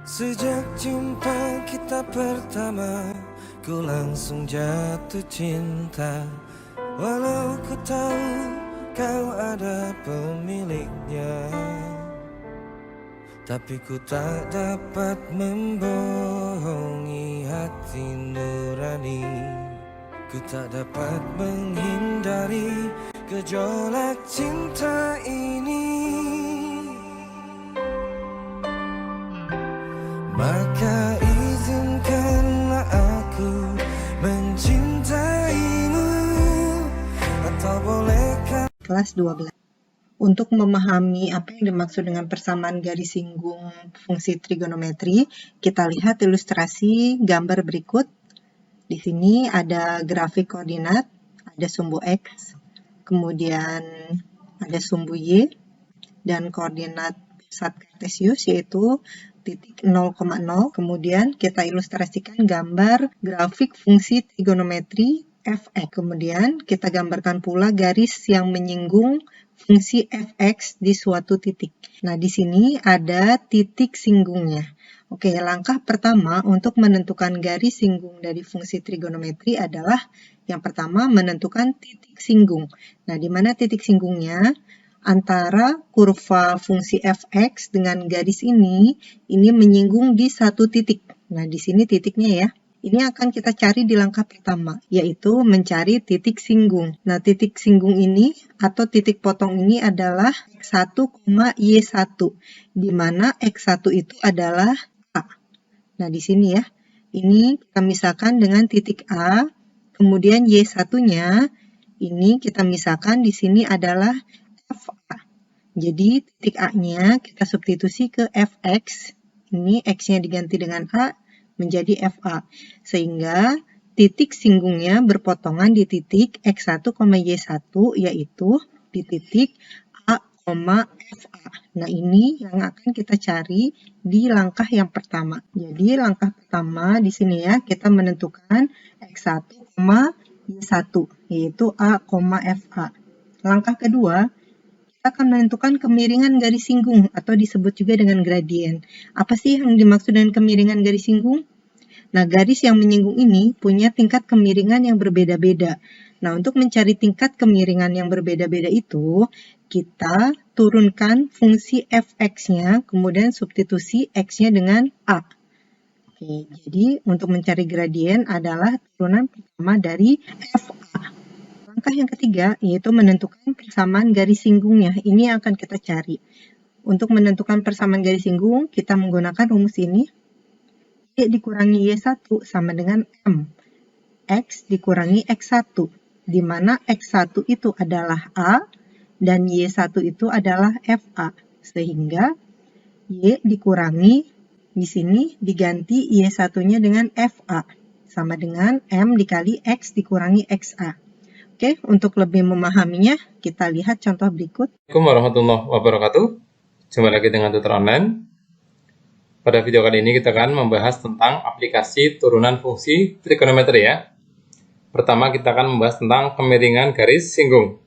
Sejak jumpa kita pertama, ku langsung jatuh cinta. Walau ku tahu kau ada pemiliknya, tapi ku tak dapat membohongi hati nurani. Ku tak dapat menghindari gejolak cinta ini. Maka izinkanlah aku mencintaimu, atau bolehkah Kelas 12. Untuk memahami apa yang dimaksud dengan persamaan garis singgung fungsi trigonometri, kita lihat ilustrasi gambar berikut. Di sini ada grafik koordinat, ada sumbu X, kemudian ada sumbu Y, dan koordinat pusat kartesius yaitu titik 0,0. Kemudian kita ilustrasikan gambar grafik fungsi trigonometri fx. Kemudian kita gambarkan pula garis yang menyinggung fungsi fx di suatu titik. Nah, di sini ada titik singgungnya. Oke, langkah pertama untuk menentukan garis singgung dari fungsi trigonometri adalah yang pertama menentukan titik singgung. Nah, di mana titik singgungnya? Antara kurva fungsi fx dengan garis ini menyinggung di satu titik. Nah, di sini titiknya ya. Ini akan kita cari di langkah pertama, yaitu mencari titik singgung. Nah, titik singgung ini atau titik potong ini adalah x1, y1, di mana x1 itu adalah A. Nah, di sini ya, ini kita misalkan dengan titik A, kemudian y1-nya, ini kita misalkan di sini adalah FA. Jadi titik A-nya kita substitusi ke Fx. Ini X-nya diganti dengan A menjadi FA. Sehingga titik singgungnya berpotongan di titik X1, Y1 yaitu di titik A, FA. Nah, ini yang akan kita cari di langkah yang pertama. Jadi langkah pertama di sini ya, kita menentukan X1, Y1 yaitu A, FA. Langkah kedua, kita akan menentukan kemiringan garis singgung atau disebut juga dengan gradien. Apa sih yang dimaksud dengan kemiringan garis singgung? Nah, garis yang menyinggung ini punya tingkat kemiringan yang berbeda-beda. Nah, untuk mencari tingkat kemiringan yang berbeda-beda itu, kita turunkan fungsi fx-nya, kemudian substitusi x-nya dengan a. Oke, jadi untuk mencari gradien adalah turunan pertama dari fa. Langkah yang ketiga yaitu menentukan persamaan garis singgungnya. Ini yang akan kita cari. Untuk menentukan persamaan garis singgung, kita menggunakan rumus ini. Y dikurangi Y1 sama dengan M. X dikurangi X1, di mana X1 itu adalah A dan Y1 itu adalah FA. Sehingga Y dikurangi, di sini diganti Y1-nya dengan FA, sama dengan M dikali X dikurangi XA. Oke, untuk lebih memahaminya, kita lihat contoh berikut. Assalamualaikum warahmatullahi wabarakatuh. Jumpa lagi dengan tutor online. Pada video kali ini kita akan membahas tentang aplikasi turunan fungsi trigonometri ya. Pertama kita akan membahas tentang kemiringan garis singgung.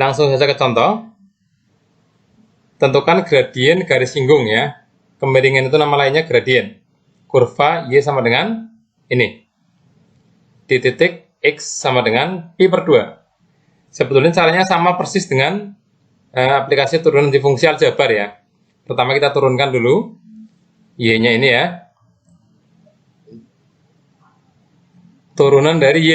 Langsung saja ke contoh. Tentukan gradien garis singgung ya. Kemiringan itu nama lainnya gradien. Kurva Y sama dengan ini. Di titik X sama dengan pi per 2. Sebetulnya caranya sama persis dengan aplikasi turunan di fungsi aljabar ya. Pertama kita turunkan dulu Y-nya ini ya. Turunan dari Y.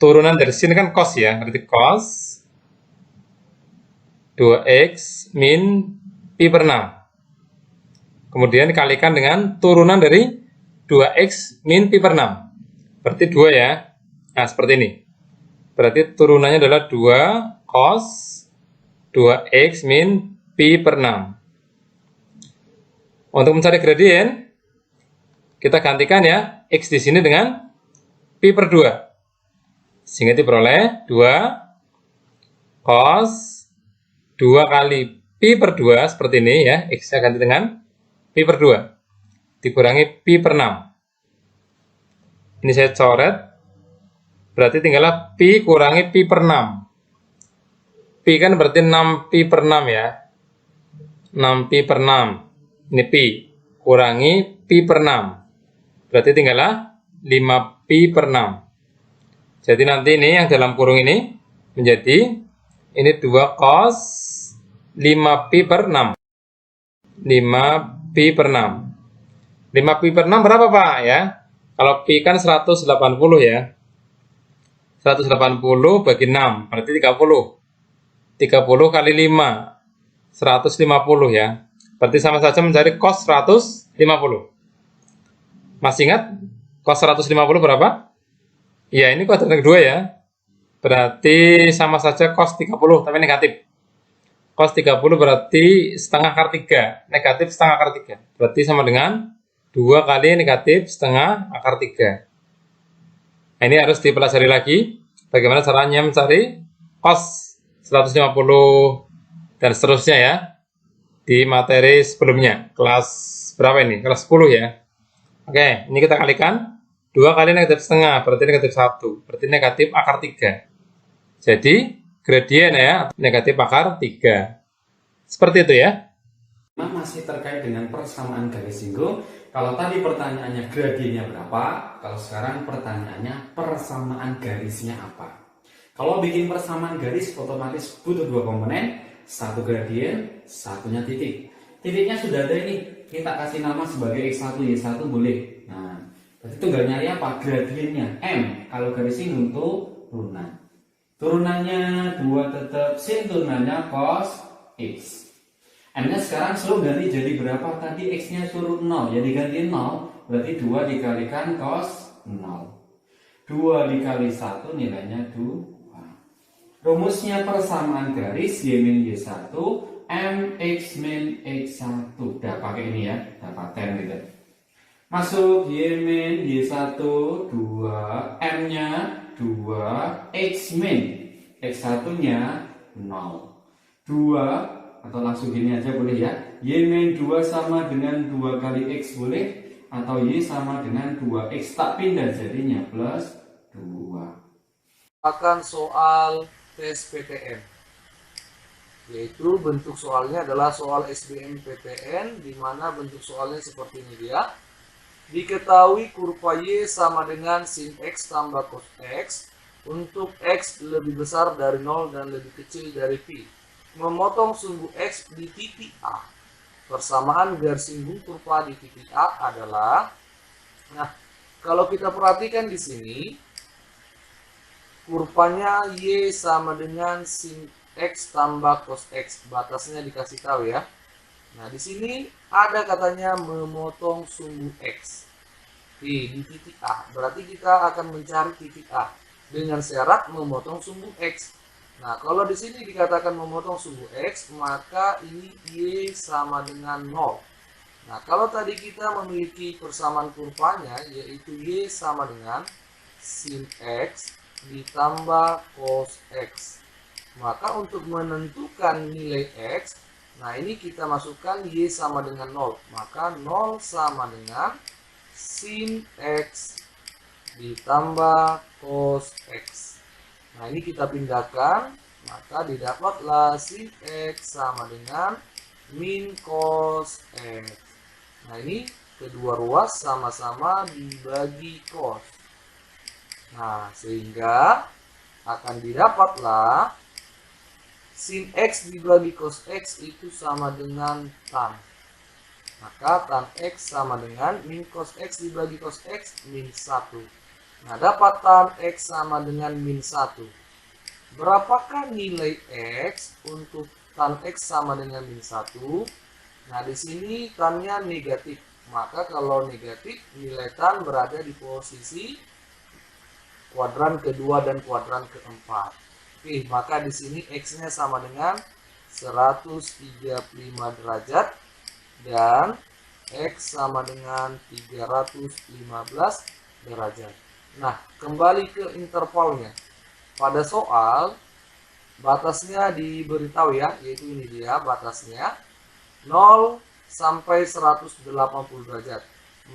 Turunan dari sini kan cos ya. Berarti cos 2X min pi per 6. Kemudian dikalikan dengan turunan dari 2X min pi per 6. Berarti 2 ya. Nah, seperti ini. Berarti turunannya adalah 2 cos 2X min pi per 6. Untuk mencari gradien, kita gantikan ya X di sini dengan pi per 2. Sehingga diperoleh 2 cos 2 kali pi per 2 seperti ini ya. X-nya ganti dengan pi per 2. Dikurangi pi per 6. Ini saya coret, berarti tinggallah pi kurangi pi per 6. Pi kan berarti 6 pi per 6 ya. 6 pi per 6. Ini pi. Kurangi pi per 6. Berarti tinggallah 5 pi per 6. Jadi nanti ini yang dalam kurung ini menjadi ini 2 cos 5 pi per 6. 5 pi per 6. 5 pi per 6 berapa Pak ya? Kalau pi kan 180 ya. 180 bagi 6 berarti 30. 30 kali 5 150 ya. Berarti sama saja mencari cos 150. Masih ingat cos 150 berapa? Ya, ini kuadrat yang kedua ya. Berarti sama saja cos 30 tapi negatif. Cos 30 berarti setengah akar 3. Negatif setengah akar 3. Berarti sama dengan 2 kali negatif setengah akar 3. Nah, ini harus dipelajari lagi. Bagaimana caranya mencari cos 150 dan seterusnya ya. Di materi sebelumnya. Kelas berapa ini? Kelas 10 ya. Oke, ini kita kalikan. 2 kali negatif setengah, berarti negatif 1. Berarti negatif akar 3. Jadi, gradien ya, negatif akar 3. Seperti itu ya. Masih terkait dengan persamaan garis singgung. Kalau tadi pertanyaannya gradiennya berapa, kalau sekarang pertanyaannya persamaan garisnya apa. Kalau bikin persamaan garis, otomatis butuh 2 komponen. Satu gradien, satunya titik. Titiknya sudah ada ini, kita kasih nama sebagai X1, Y1 boleh. Nah, berarti tinggal nyari apa? Gradiennya M. Kalau garis singgung turunan. Turunannya 2 tetap, sin turunannya cos X. M-nya sekarang suruh ganti jadi berapa? Tadi X-nya suruh 0, jadi ganti 0. Berarti 2 dikalikan cos 0. 2 dikali 1 nilainya 2. Rumusnya persamaan garis Y min Y1 MX min X1. Udah pakai ini ya, dapat gitu. Masuk Y min Y1 2, M-nya 2, X min X1 nya 0. 2 atau langsung gini aja boleh ya. Y min 2 sama dengan 2 kali X boleh, atau Y sama dengan 2X tak pindah jadinya plus 2. Akan soal tes PTN, yaitu bentuk soalnya adalah soal SBMPTN, di mana bentuk soalnya seperti ini dia. Diketahui kurva Y sama dengan sin X tambah cos X untuk X lebih besar dari 0 dan lebih kecil dari pi. Memotong sumbu X di titik A. Persamaan garis singgung kurva di titik A adalah, nah kalau kita perhatikan di sini, kurvanya Y sama dengan sin X tambah cos X. Batasnya dikasih tahu ya. Nah, di sini ada katanya memotong sumbu X di titik A. Berarti kita akan mencari titik A dengan syarat memotong sumbu X. Nah, kalau di sini dikatakan memotong sumbu X, maka ini Y sama dengan 0. Nah, kalau tadi kita memiliki persamaan kurvanya, yaitu Y sama dengan sin X ditambah cos X. Maka untuk menentukan nilai X, nah ini kita masukkan Y sama dengan 0. Maka 0 sama dengan sin X ditambah cos X. Nah ini kita pindahkan, maka didapatlah sin X sama dengan min cos X. Nah ini kedua ruas sama-sama dibagi cos. Nah, sehingga akan didapatlah sin X dibagi cos X itu sama dengan tan. Maka tan X sama dengan min cos X dibagi cos X min 1. Nah, dapat tan X sama dengan min 1. Berapakah nilai X untuk tan X sama dengan min 1? Nah, di sini tannya negatif. Maka kalau negatif, nilai tan berada di posisi kuadran kedua dan kuadran keempat. Oke, maka di sini X-nya sama dengan 135 derajat dan X sama dengan 315 derajat. Nah, kembali ke intervalnya. Pada soal, batasnya diberitahu ya, yaitu ini dia batasnya 0 sampai 180 derajat.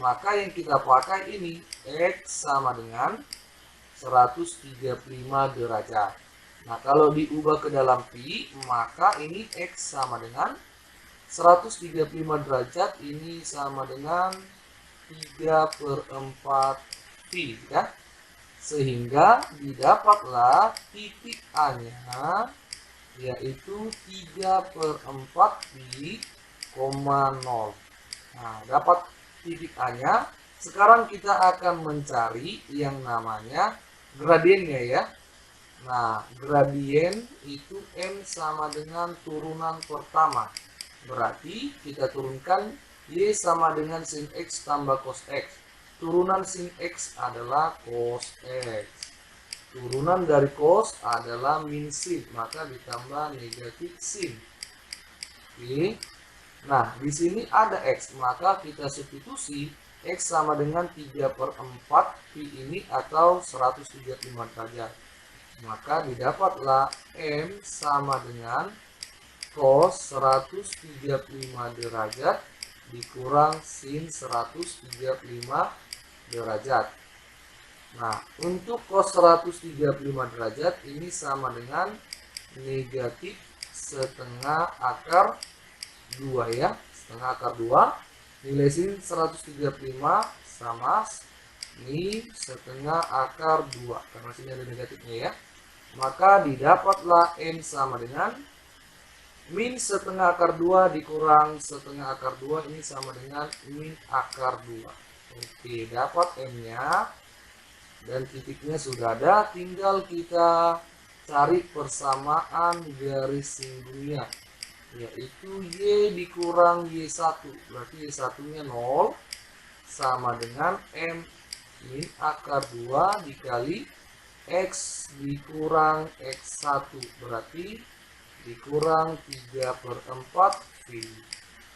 Maka yang kita pakai ini X sama dengan 135 derajat. Nah, kalau diubah ke dalam pi, maka ini X sama dengan 135 derajat ini sama dengan 3/4 pi ya. Sehingga didapatlah titik A-nya yaitu 3/4 pi, 0. Nah, dapat titik A-nya. Sekarang kita akan mencari yang namanya gradiennya ya. Nah, gradien itu M sama dengan turunan pertama. Berarti kita turunkan Y sama dengan sin X tambah cos X. Turunan sin X adalah cos X. Turunan dari cos adalah min sin, maka ditambah negatif sin. Oke. Nah, di sini ada X, maka kita substitusi X sama dengan 3/4 pi ini atau 135 derajat. Maka didapatlah M sama dengan cos 135 derajat dikurang sin 135 derajat. Nah, untuk cos 135 derajat ini sama dengan negatif setengah akar 2 ya. Setengah akar 2. Nilai sin 135 sama ini setengah akar 2. Karena sini ada negatifnya ya. Maka didapatlah M sama dengan min setengah akar 2 dikurang setengah akar 2 ini sama dengan min akar 2. Oke, dapat M-nya. Dan titiknya sudah ada, tinggal kita cari persamaan garis singgungnya, yaitu Y dikurang Y1. Berarti Y1-nya 0 sama dengan M min akar 2 dikali X dikurang X1. Berarti dikurang 3/4 pi.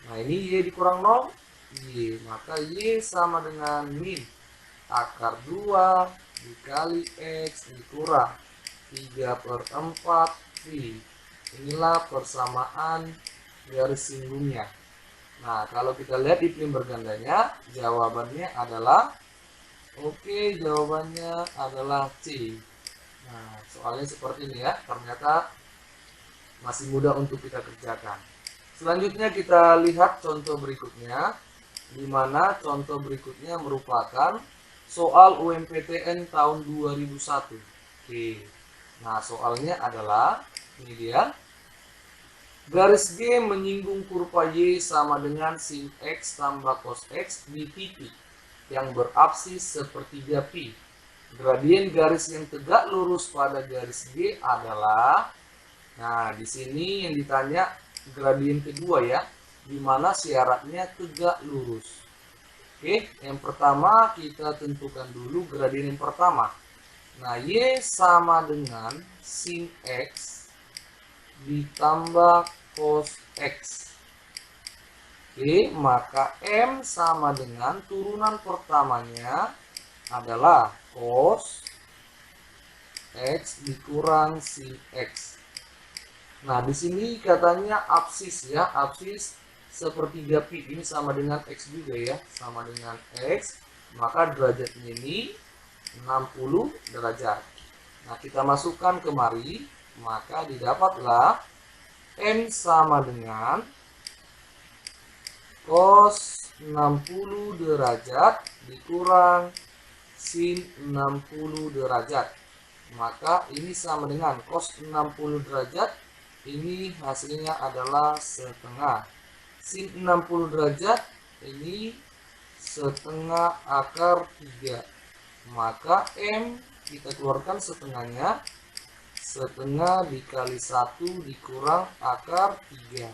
Nah, ini Y dikurang 0, Y. Maka Y sama dengan min akar 2 dikali X dikurang 3/4 pi. Inilah persamaan garis singgungnya. Nah, kalau kita lihat di film bergandanya, jawabannya adalah jawabannya adalah C. Nah, soalnya seperti ini ya, ternyata masih mudah untuk kita kerjakan. Selanjutnya kita lihat contoh berikutnya, di mana contoh berikutnya merupakan soal UMPTN tahun 2001. Oke. Nah, soalnya adalah ini dia. Garis G menyinggung kurva Y sama dengan sin X tambah cos X di titik yang berapsis sepertiga pi. Gradien garis yang tegak lurus pada garis G adalah, nah di sini yang ditanya gradien kedua ya, di mana syaratnya tegak lurus. Oke, yang pertama kita tentukan dulu gradien yang pertama. Nah, Y sama dengan sin X ditambah cos X. Oke, maka M sama dengan turunan pertamanya adalah cos X dikurang sin X. Nah, di sini katanya apsis ya, apsis sepertiga pi. Ini sama dengan X juga ya, sama dengan X. Maka derajatnya ini 60 derajat. Nah, kita masukkan kemari, maka didapatlah M sama dengan cos 60 derajat dikurang sin 60 derajat. Maka ini sama dengan cos 60 derajat, ini hasilnya adalah setengah. Sin 60 derajat ini setengah akar 3. Maka M kita keluarkan setengahnya, setengah dikali 1 dikurang akar 3.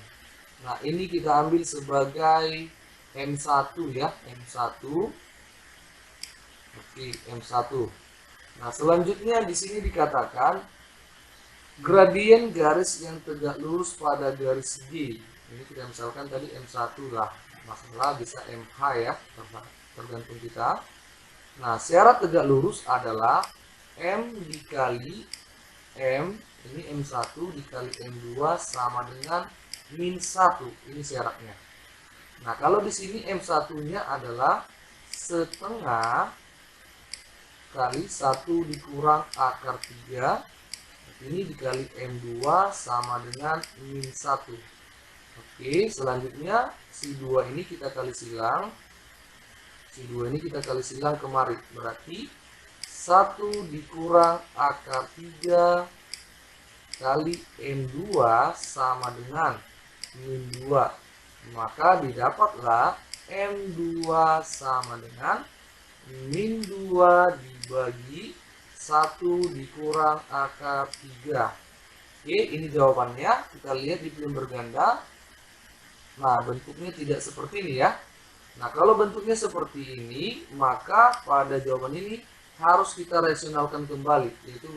Nah, ini kita ambil sebagai M1 ya, M1. Oke, M1. Nah, selanjutnya di sini dikatakan gradien garis yang tegak lurus pada garis G. Ini kita misalkan tadi M1 lah. Masalah bisa MH ya, tergantung kita. Nah, syarat tegak lurus adalah M dikali M, ini M1 dikali M2 sama dengan min 1. Ini syaratnya. Nah, kalau di sini M1-nya adalah setengah kali 1 dikurang akar 3. Ini dikali M2 sama dengan min 1. Oke. Oke, selanjutnya si 2 ini kita kali silang. Si 2 ini kita kali silang kemari. Berarti 1 dikurang akar 3 kali M2 sama dengan min 2. Maka didapatlah M2 sama dengan min 2 dibagi 1 dikurang akar 3. Oke, ini jawabannya. Kita lihat di film berganda. Nah, bentuknya tidak seperti ini ya. Nah, kalau bentuknya seperti ini, maka pada jawaban ini harus kita rasionalkan kembali, yaitu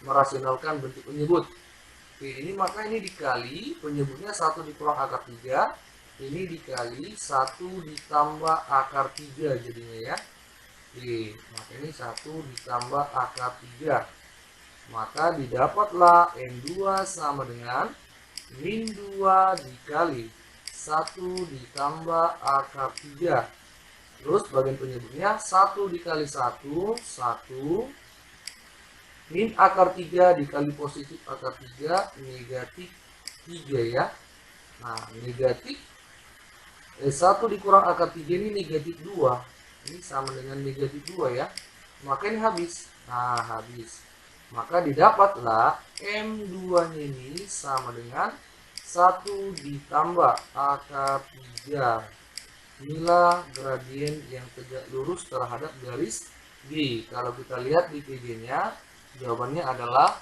merasionalkan bentuk penyebut. Oke, ini maka ini dikali, penyebutnya 1 dikurang akar 3, ini dikali 1 ditambah akar 3 jadinya ya. Oke, maka ini 1 ditambah akar 3. Maka didapatlah M2 sama dengan min 2 dikali 1 ditambah akar 3. Terus bagian penyebutnya 1 dikali 1, 1. Min akar 3 dikali positif akar 3, negatif 3 ya. Nah, negatif 1 dikurang akar 3 ini negatif 2. Ini sama dengan negatif 2 ya. Maka ini habis. Nah, habis. Maka didapatlah M2-nya ini sama dengan 1 ditambah akar 3. Inilah gradien yang tegak lurus terhadap garis B. Kalau kita lihat di PG-nya, jawabannya adalah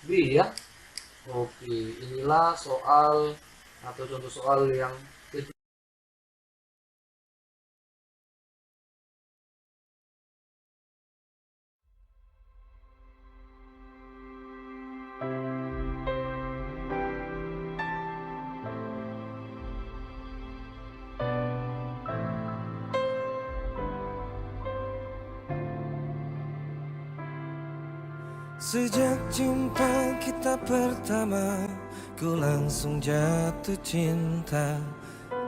B ya. Oke, inilah soal atau contoh soal yang ketiga. Sejak jumpa kita pertama, ku langsung jatuh cinta.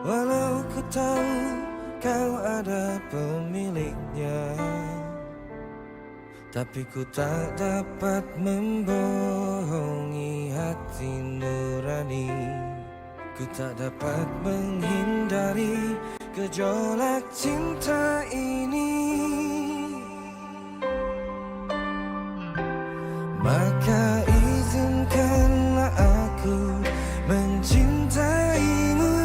Walau ku tahu kau ada pemiliknya, tapi ku tak dapat membohongi hati nurani. Ku tak dapat menghindari gejolak cinta ini. Maka izinkanlah aku mencintaimu,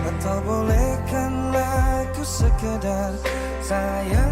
atau bolehkanlah aku sekedar sayang